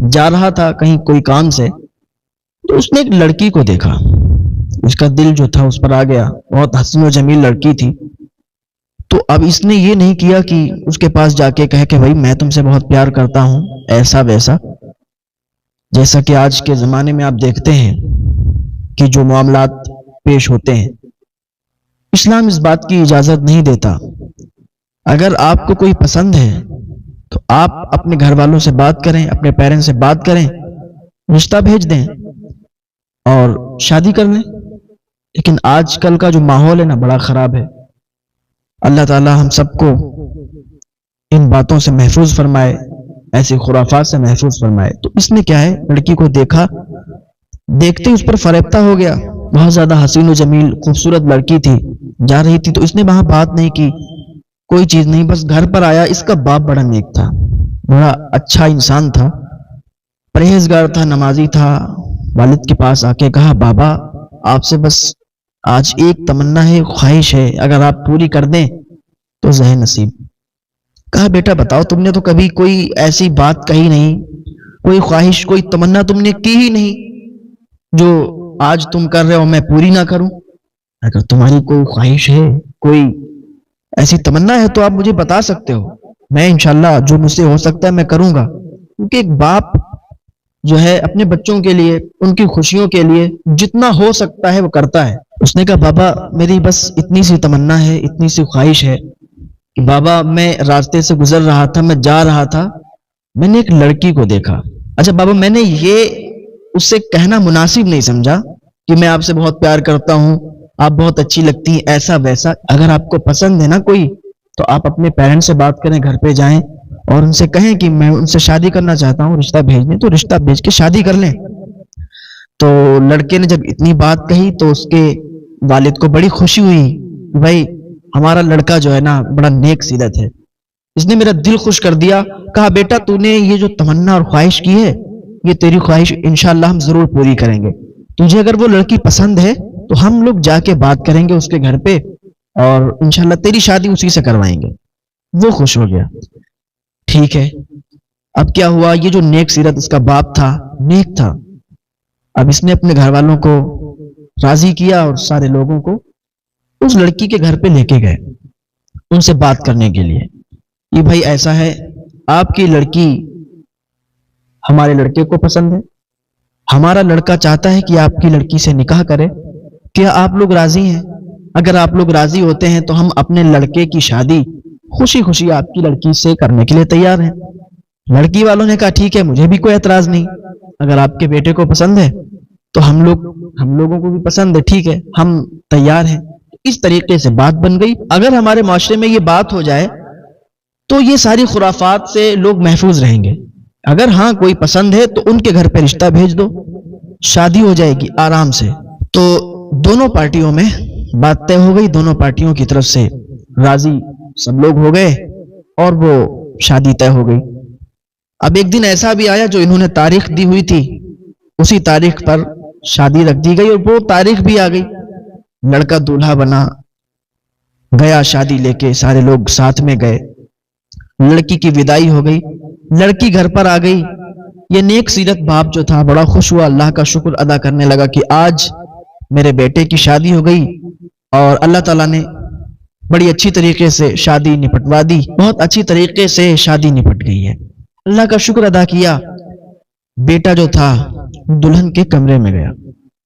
جا رہا تھا کہیں کوئی کام سے، تو اس نے ایک لڑکی کو دیکھا، اس کا دل جو تھا اس پر آ گیا، بہت حسین و جمیل لڑکی تھی۔ تو اب اس نے یہ نہیں کیا کہ اس کے پاس جا کے کہے کہ بھائی میں تم سے بہت پیار کرتا ہوں، ایسا ویسا، جیسا کہ آج کے زمانے میں آپ دیکھتے ہیں کہ جو معاملات پیش ہوتے ہیں۔ اسلام اس بات کی اجازت نہیں دیتا۔ اگر آپ کو کوئی پسند ہے تو آپ اپنے گھر والوں سے بات کریں، اپنے پیرنٹس سے بات کریں، رشتہ بھیج دیں اور شادی کر لیں۔ لیکن آج کل کا جو ماحول ہے نا بڑا خراب ہے۔ اللہ تعالی ہم سب کو ان باتوں سے محفوظ فرمائے، ایسی خرافات سے محفوظ فرمائے۔ تو اس نے کیا ہے، لڑکی کو دیکھا، دیکھتے ہی اس پر فریفتہ ہو گیا۔ بہت زیادہ حسین و جمیل خوبصورت لڑکی تھی، جا رہی تھی تو اس نے وہاں بات نہیں کی، کوئی چیز نہیں، بس گھر پر آیا۔ اس کا باپ بڑا نیک تھا، بڑا اچھا انسان تھا، پرہیزگار تھا، نمازی تھا۔ والد کے پاس آ کے کہا بابا آپ سے بس آج ایک تمنا ہے، خواہش ہے، اگر آپ پوری کر دیں تو ذہن نصیب۔ کہا بیٹا بتاؤ، تم نے تو کبھی کوئی ایسی بات کہی نہیں، کوئی خواہش، کوئی تمنا تم نے کی ہی نہیں جو آج تم کر رہے ہو میں پوری نہ کروں۔ اگر تمہاری کوئی خواہش ہے، کوئی ایسی تمنا ہے تو آپ مجھے بتا سکتے ہو، میں انشاءاللہ جو مجھ سے ہو سکتا ہے میں کروں گا۔ کیونکہ ایک باپ جو ہے اپنے بچوں کے لیے، ان کی خوشیوں کے لیے جتنا ہو سکتا ہے وہ کرتا ہے۔ اس نے کہا بابا میری بس اتنی سی تمنا ہے، اتنی سی خواہش ہے کہ بابا میں راستے سے گزر رہا تھا، میں جا رہا تھا، میں نے ایک لڑکی کو دیکھا۔ اچھا بابا میں نے یہ اس سے کہنا مناسب نہیں سمجھا کہ میں آپ سے بہت پیار کرتا ہوں، آپ بہت اچھی لگتی ہیں، ایسا ویسا۔ اگر آپ کو پسند ہے نا کوئی تو آپ اپنے پیرنٹس سے بات کریں، گھر پہ جائیں اور ان سے کہیں کہ میں ان سے شادی کرنا چاہتا ہوں، رشتہ بھیج دیں، تو رشتہ بھیج کے شادی کر لیں۔ تو لڑکے نے جب اتنی بات کہی تو اس کے والد کو بڑی خوشی ہوئی، بھائی ہمارا لڑکا جو ہے نا بڑا نیک سیرت ہے، اس نے میرا دل خوش کر دیا۔ کہا بیٹا تو نے یہ جو تمنا اور خواہش کی ہے، یہ تیری خواہش انشاءاللہ ہم ضرور پوری کریں گے۔ تجھے اگر وہ لڑکی پسند ہے تو ہم لوگ جا کے بات کریں گے اس کے گھر پہ اور انشاءاللہ تیری شادی اسی سے کروائیں گے۔ وہ خوش ہو گیا۔ ٹھیک ہے، اب کیا ہوا، یہ جو نیک سیرت اس کا باپ تھا، نیک تھا، اب اس نے اپنے گھر والوں کو راضی کیا اور سارے لوگوں کو اس لڑکی کے گھر پہ لے کے گئے ان سے بات کرنے کے لیے۔ یہ بھائی ایسا ہے، آپ کی لڑکی ہمارے لڑکے کو پسند ہے، ہمارا لڑکا چاہتا ہے کہ آپ کی لڑکی سے نکاح کرے، کیا آپ لوگ راضی ہیں؟ اگر آپ لوگ راضی ہوتے ہیں تو ہم اپنے لڑکے کی شادی خوشی خوشی آپ کی لڑکی سے کرنے کے لیے تیار ہیں۔ لڑکی والوں نے کہا ٹھیک ہے، مجھے بھی کوئی اعتراض نہیں، اگر آپ کے بیٹے کو پسند ہے تو ہم لوگوں کو بھی پسند ہے، ٹھیک ہے ہم تیار ہیں۔ اس طریقے سے بات بن گئی۔ اگر ہمارے معاشرے میں یہ بات ہو جائے تو یہ ساری خرافات سے لوگ محفوظ رہیں گے۔ اگر ہاں کوئی پسند ہے تو ان کے گھر پہ رشتہ بھیج دو، شادی ہو جائے گی آرام سے۔ تو دونوں پارٹیوں میں بات طے ہو گئی، دونوں پارٹیوں کی طرف سے راضی سب لوگ ہو گئے اور وہ شادی طے ہو گئی۔ اب ایک دن ایسا بھی آیا جو انہوں نے تاریخ دی ہوئی تھی، اسی تاریخ پر شادی رکھ دی گئی اور وہ تاریخ بھی آ گئی۔ لڑکا دولہا بنا، گیا شادی لے کے، سارے لوگ ساتھ میں گئے، لڑکی کی وداعی ہو گئی، لڑکی گھر پر آ گئی۔ یہ نیک سیرت باپ جو تھا بڑا خوش ہوا، اللہ کا شکر ادا کرنے لگا کہ آج میرے بیٹے کی شادی ہو گئی اور اللہ تعالیٰ نے بڑی اچھی طریقے سے شادی نپٹوا دی، بہت اچھی طریقے سے شادی نپٹ گئی ہے۔ اللہ کا شکر ادا کیا۔ بیٹا جو تھا دلہن کے کمرے میں گیا،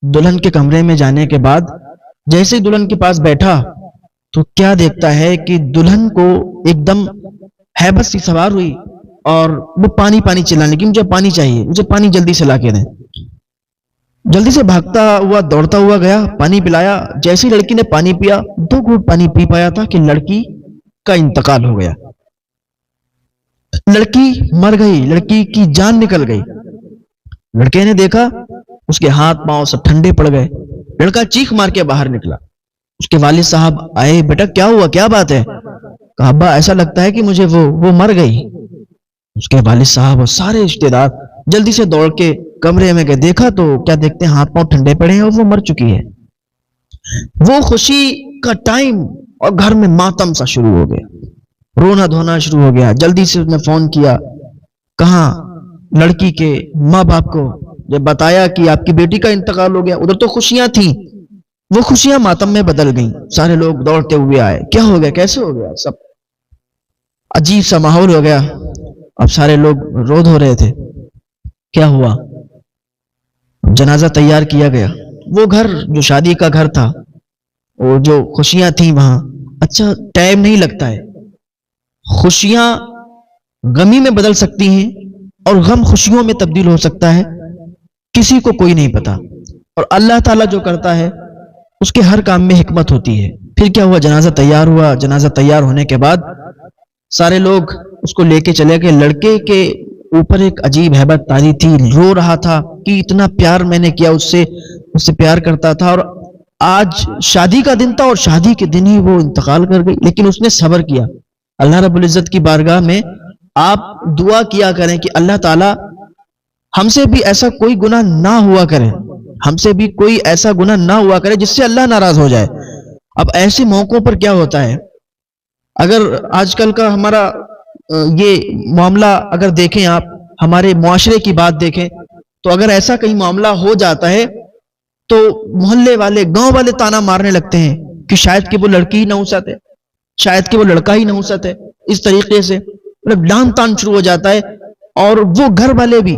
دلہن کے کمرے میں جانے کے بعد جیسے ہی دلہن کے پاس بیٹھا تو کیا دیکھتا ہے کہ دلہن کو ایک دم ہیبت سی سوار ہوئی اور وہ پانی پانی چلانے کی، مجھے پانی چاہیے، مجھے پانی جلدی سے لا کے دیں۔ جلدی سے بھاگتا ہوا دوڑتا ہوا گیا، پانی پلایا۔ جیسی لڑکی نے پانی پیا، 2 گھونٹ پانی پی پایا تھا کہ لڑکی کا انتقال ہو گیا، لڑکی مر گئی، لڑکی کی جان نکل گئی۔ لڑکے نے دیکھا اس کے ہاتھ پاؤں سب ٹھنڈے پڑ گئے، لڑکا چیخ مار کے باہر نکلا۔ اس کے والد صاحب آئے، بیٹا کیا ہوا، کیا بات ہے؟ کہا ابا ایسا لگتا ہے کہ مجھے وہ مر گئی۔ اس کے والد صاحب اور سارے رشتے دار جلدی سے دوڑ کے کمرے میں گئے، دیکھا تو کیا دیکھتے ہیں ہاتھ پاؤں ٹھنڈے پڑے ہیں اور وہ مر چکی ہے۔ وہ خوشی کا ٹائم اور گھر میں ماتم سا شروع ہو گیا، رونا دھونا شروع ہو گیا۔ جلدی سے اس نے فون کیا، کہاں لڑکی کے ماں باپ کو جب بتایا کہ آپ کی بیٹی کا انتقال ہو گیا، ادھر تو خوشیاں تھیں، وہ خوشیاں ماتم میں بدل گئیں. سارے لوگ دوڑتے ہوئے آئے، کیا ہو گیا، کیسے ہو گیا، سب عجیب سا ماحول ہو گیا. اب سارے لوگ رو دھو رہے تھے. کیا ہوا؟ جنازہ تیار کیا گیا. وہ گھر جو شادی کا گھر تھا، وہ جو خوشیاں تھیں وہاں، اچھا ٹائم نہیں لگتا ہے. خوشیاں غمی میں بدل سکتی ہیں اور غم خوشیوں میں تبدیل ہو سکتا ہے، کسی کو کوئی نہیں پتا. اور اللہ تعالیٰ جو کرتا ہے اس کے ہر کام میں حکمت ہوتی ہے. پھر کیا ہوا؟ جنازہ تیار ہوا. جنازہ تیار ہونے کے بعد سارے لوگ اس کو لے کے چلے گئے. لڑکے کے اوپر ایک عجیب ہیبت تاری تھی، رو رہا تھا کہ اتنا پیار میں نے کیا اس سے پیار کرتا تھا، اور آج شادی کا دن تھا اور شادی کے دن ہی وہ انتقال کر گئی. لیکن اس نے صبر کیا. اللہ رب العزت کی بارگاہ میں آپ دعا کیا کریں کہ اللہ تعالی ہم سے بھی ایسا کوئی گناہ نہ ہوا کرے، ہم سے بھی کوئی ایسا گناہ نہ ہوا کرے جس سے اللہ ناراض ہو جائے. اب ایسے موقعوں پر کیا ہوتا ہے، اگر آج کل کا ہمارا یہ معاملہ اگر دیکھیں، آپ ہمارے معاشرے کی بات دیکھیں تو اگر ایسا کہیں معاملہ ہو جاتا ہے تو محلے والے، گاؤں والے تانا مارنے لگتے ہیں کہ شاید کہ وہ لڑکی ہی نحوست ہے، شاید کہ وہ لڑکا ہی نحوست ہے. اس طریقے سے مطلب ڈان تان شروع ہو جاتا ہے. اور وہ گھر والے بھی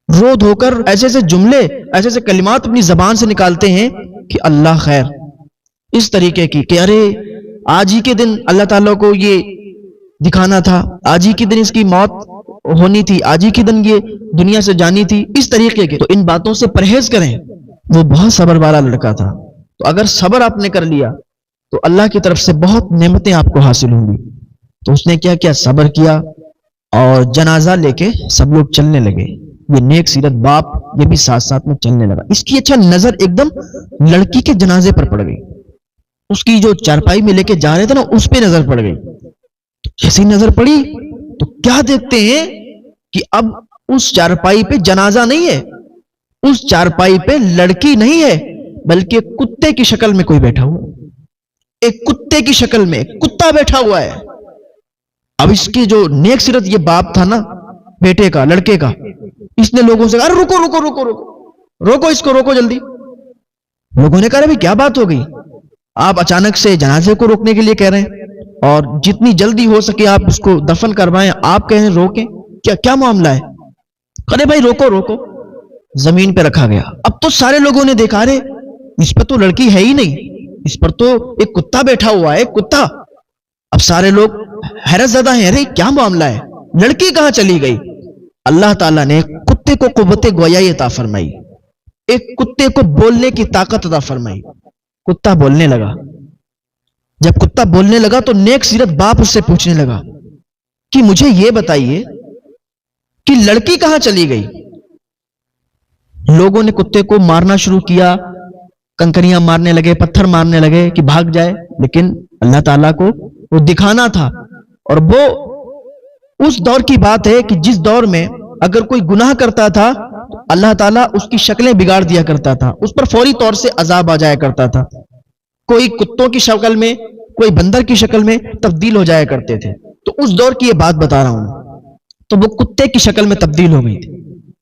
رو دھو کر ایسے ایسے جملے، ایسے ایسے کلمات اپنی زبان سے نکالتے ہیں کہ اللہ خیر، اس طریقے کی کہ ارے آج ہی کے دن اللہ تعالیٰ کو یہ دکھانا تھا، آج ہی کے دن اس کی موت ہونی تھی، آج ہی کے دن یہ دنیا سے جانی تھی، اس طریقے کے. تو ان باتوں سے پرہیز کریں. وہ بہت صبر والا لڑکا تھا. تو اگر صبر آپ نے کر لیا تو اللہ کی طرف سے بہت نعمتیں آپ کو حاصل ہوں گی. تو اس نے کیا کیا؟ صبر کیا اور جنازہ لے کے سب لوگ چلنے لگے. یہ نیک سیرت باپ یہ بھی ساتھ ساتھ میں چلنے لگا. اس کی اچھا نظر ایک دم لڑکی کے جنازے پر پڑ گئی. اس کی جو چارپائی میں لے کے جا رہے تھے نا، اس پہ نظر پڑ گئی. جیسی نظر پڑی تو کیا دیکھتے ہیں کہ اب اس چارپائی پہ جنازہ نہیں ہے، اس چارپائی پہ لڑکی نہیں ہے، بلکہ کتے کی شکل میں کوئی بیٹھا ہوا. ایک کتے کی شکل میں کتا بیٹھا ہوا ہے. اب اس کی جو نیک سیرت یہ باپ تھا نا، بیٹے کا، لڑکے کا، اس نے لوگوں سے کہا ارے روکو روکو روکو روکو روکو اس کو، روکو جلدی. لوگوں نے کہا ابھی کیا بات ہو گئی، آپ اچانک سے جنازے کو روکنے کے لیے کہہ رہے ہیں اور جتنی جلدی ہو سکے آپ اس کو دفن کروائیں، آپ کہیں روکیں، کیا معاملہ ہے؟ ارے بھائی روکو روکو. زمین پہ رکھا گیا. اب تو سارے لوگوں نے دیکھا رے اس پر تو لڑکی ہے ہی نہیں، اس پر تو ایک کتا بیٹھا ہوا ہے، کتا. اب سارے لوگ حیرت زدہ ہیں، ارے کیا معاملہ ہے، لڑکی کہاں چلی گئی؟ اللہ تعالیٰ نے کتے کو قوت گویائی عطا فرمائی، ایک کتے کو بولنے کی طاقت عطا فرمائی. کتا بولنے لگا. جب کتا بولنے لگا تو نیک سیرت باپ اس سے پوچھنے لگا کہ مجھے یہ بتائیے کہ لڑکی کہاں چلی گئی؟ لوگوں نے کتے کو مارنا شروع کیا، کنکریاں مارنے لگے، پتھر مارنے لگے کہ بھاگ جائے. لیکن اللہ تعالیٰ کو وہ دکھانا تھا. اور وہ اس دور کی بات ہے کہ جس دور میں اگر کوئی گناہ کرتا تھا تو اللہ تعالیٰ اس کی شکلیں بگاڑ دیا کرتا تھا، اس پر فوری طور سے عذاب آ جایا کرتا تھا. کوئی کتوں کی شکل میں، کوئی بندر کی شکل میں تبدیل ہو جایا کرتے تھے. تو اس دور کی یہ بات بتا رہا ہوں. تو وہ کتے کی شکل میں تبدیل ہو گئی تھی.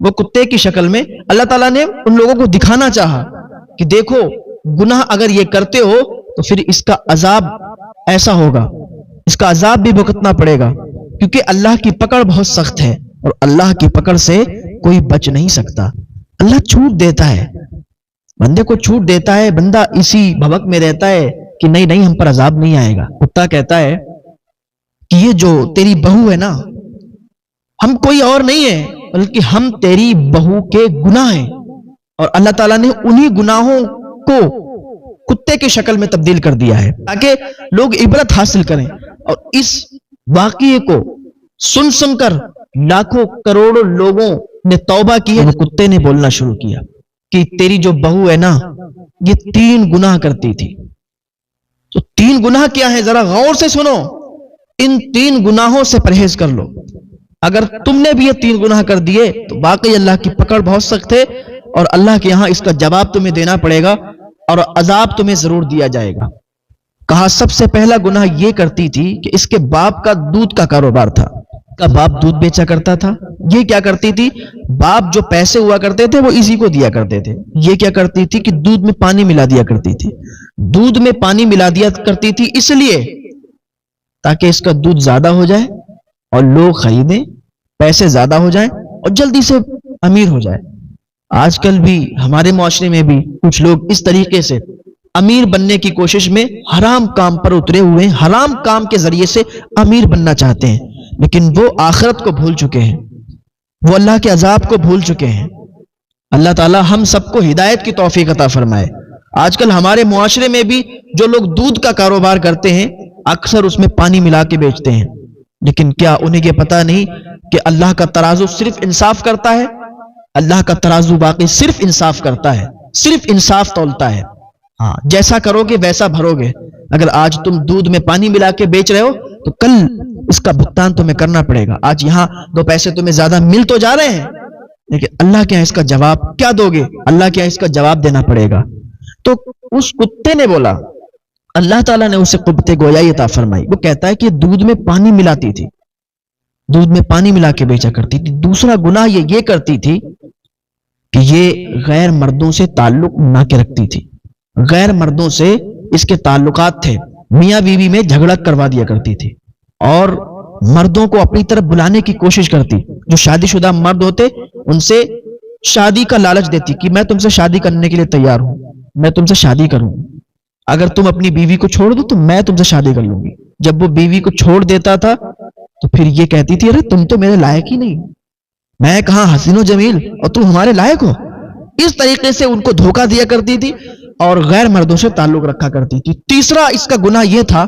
وہ کتے کی شکل میں اللہ تعالیٰ نے ان لوگوں کو دکھانا چاہا کہ دیکھو گناہ اگر یہ کرتے ہو تو پھر اس کا عذاب ایسا ہوگا، اس کا عذاب بھی بھگتنا پڑے گا، کیونکہ اللہ کی پکڑ بہت سخت ہے اور اللہ کی پکڑ سے کوئی بچ نہیں سکتا. اللہ چھوٹ دیتا ہے، بندے کو چھوٹ دیتا ہے، بندہ اسی بھوک میں رہتا ہے کہ نہیں نہیں ہم پر عذاب نہیں آئے گا. کتا کہتا ہے کہ یہ جو تیری بہو ہے نا، ہم کوئی اور نہیں ہے بلکہ ہم تیری بہو کے گناہ ہیں، اور اللہ تعالیٰ نے انہی گناہوں کو کتے کے شکل میں تبدیل کر دیا ہے تاکہ لوگ عبرت حاصل کریں. اور اس واقعے کو سن سن کر لاکھوں کروڑوں لوگوں نے توبہ کی. وہ کتے نے بولنا شروع کیا کہ تیری جو بہو ہے نا یہ 3 گناہ کرتی تھی. تو 3 گناہ کیا ہے ذرا غور سے سنو. ان 3 گناہوں سے پرہیز کر لو. اگر تم نے بھی یہ 3 گناہ کر دیے تو واقعی اللہ کی پکڑ بہت سخت ہے اور اللہ کے یہاں اس کا جواب تمہیں دینا پڑے گا اور عذاب تمہیں ضرور دیا جائے گا. کہا سب سے پہلا گناہ یہ کرتی تھی کہ اس کے باپ کا دودھ کا کاروبار تھا. کا باپ دودھ بیچا کرتا تھا. یہ کیا کرتی تھی؟ باپ جو پیسے ہوا کرتے تھے وہ اسی کو دیا کرتے تھے. یہ کیا کرتی تھی کہ دودھ میں پانی ملا دیا کرتی تھی. دودھ میں پانی ملا دیا کرتی تھی اس لیے تاکہ اس کا دودھ زیادہ ہو جائے اور لوگ خریدیں, پیسے زیادہ ہو جائیں اور جلدی سے امیر ہو جائے. آج کل بھی ہمارے معاشرے میں بھی کچھ لوگ اس طریقے سے امیر بننے کی کوشش میں حرام کام پر اترے ہوئے ہیں, حرام کام کے ذریعے سے امیر بننا چاہتے ہیں, لیکن وہ آخرت کو بھول چکے ہیں, وہ اللہ کے عذاب کو بھول چکے ہیں. اللہ تعالی ہم سب کو ہدایت کی توفیق عطا فرمائے. آج کل ہمارے معاشرے میں بھی جو لوگ دودھ کا کاروبار کرتے ہیں اکثر اس میں پانی ملا کے بیچتے ہیں, لیکن کیا انہیں یہ پتہ نہیں کہ اللہ کا ترازو صرف انصاف کرتا ہے؟ اللہ کا ترازو باقی صرف انصاف کرتا ہے, صرف انصاف تولتا ہے. ہاں, جیسا کرو گے ویسا بھرو گے. اگر آج تم دودھ میں پانی ملا کے بیچ رہے ہو تو کل اس کا بھگتان تمہیں کرنا پڑے گا. آج یہاں دو پیسے تمہیں زیادہ مل تو جا رہے ہیں, لیکن اللہ کے یہاں اس کا جواب کیا دو گے؟ اللہ کے یہاں اس کا جواب دینا پڑے گا. تو اس کتے نے بولا, اللہ تعالیٰ نے اسے قوت گویائی عطا فرمائی. وہ کہتا ہے کہ دودھ میں پانی ملاتی تھی, دودھ میں پانی ملا کے بیچا کرتی تھی. دوسرا گناہ یہ کرتی تھی کہ یہ غیر مردوں سے تعلق نہ کے رکھتی تھی. غیر مردوں سے اس کے تعلقات تھے, میاں بیوی میں جھگڑا کروا دیا کرتی تھی اور مردوں کو اپنی طرف بلانے کی کوشش کرتی. جو شادی شدہ مرد ہوتے ان سے شادی کا لالچ دیتی کہ میں تم سے شادی کرنے کے لیے تیار ہوں, میں تم سے شادی کروں, اگر تم اپنی بیوی کو چھوڑ دو تو میں تم سے شادی کر لوں گی. جب وہ بیوی کو چھوڑ دیتا تھا تو پھر یہ کہتی تھی ارے تم تو میرے لائق ہی نہیں, میں کہاں حسین و جمیل اور تم ہمارے لائق ہو. اس طریقے سے ان کو دھوکہ دیا کرتی تھی اور غیر مردوں سے تعلق رکھا کرتی تھی. تیسرا اس کا گناہ یہ تھا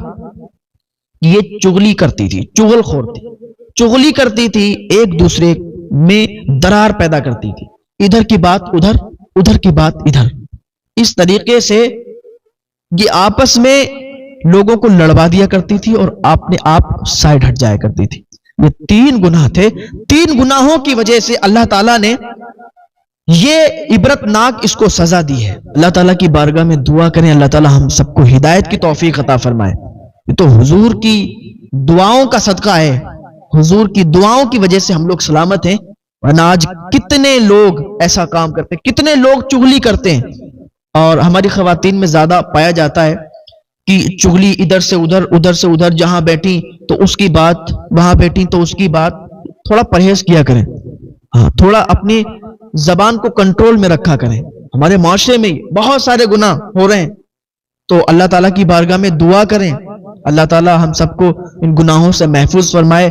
کہ یہ چغلی کرتی تھی, چغل خور تھی, چغلی کرتی تھی, ایک دوسرے میں درار پیدا کرتی تھی, ادھر کی بات ادھر, ادھر کی بات ادھر. اس طریقے سے یہ آپس میں لوگوں کو لڑوا دیا کرتی تھی اور اپنے آپ سائڈ ہٹ جایا کرتی تھی. یہ تین گناہ تھے. تین گناہوں کی وجہ سے اللہ تعالیٰ نے یہ عبرتناک اس کو سزا دی ہے. اللہ تعالیٰ کی بارگاہ میں دعا کریں اللہ تعالیٰ ہم سب کو ہدایت کی توفیق عطا فرمائے. یہ تو حضور کی دعاؤں کا صدقہ ہے, حضور کی دعاؤں کی وجہ سے ہم لوگ سلامت ہیں, ورنہ آج کتنے لوگ ایسا کام کرتے ہیں, کتنے لوگ چغلی کرتے ہیں. اور ہماری خواتین میں زیادہ پایا جاتا ہے کہ چغلی ادھر سے ادھر, ادھر سے ادھر, جہاں بیٹھی تو اس کی بات, وہاں بیٹھی تو اس کی بات. تھوڑا پرہیز کیا کریں, ہاں تھوڑا اپنی زبان کو کنٹرول میں رکھا کریں. ہمارے معاشرے میں بہت سارے گناہ ہو رہے ہیں, تو اللہ تعالیٰ کی بارگاہ میں دعا کریں اللہ تعالیٰ ہم سب کو ان گناہوں سے محفوظ فرمائے.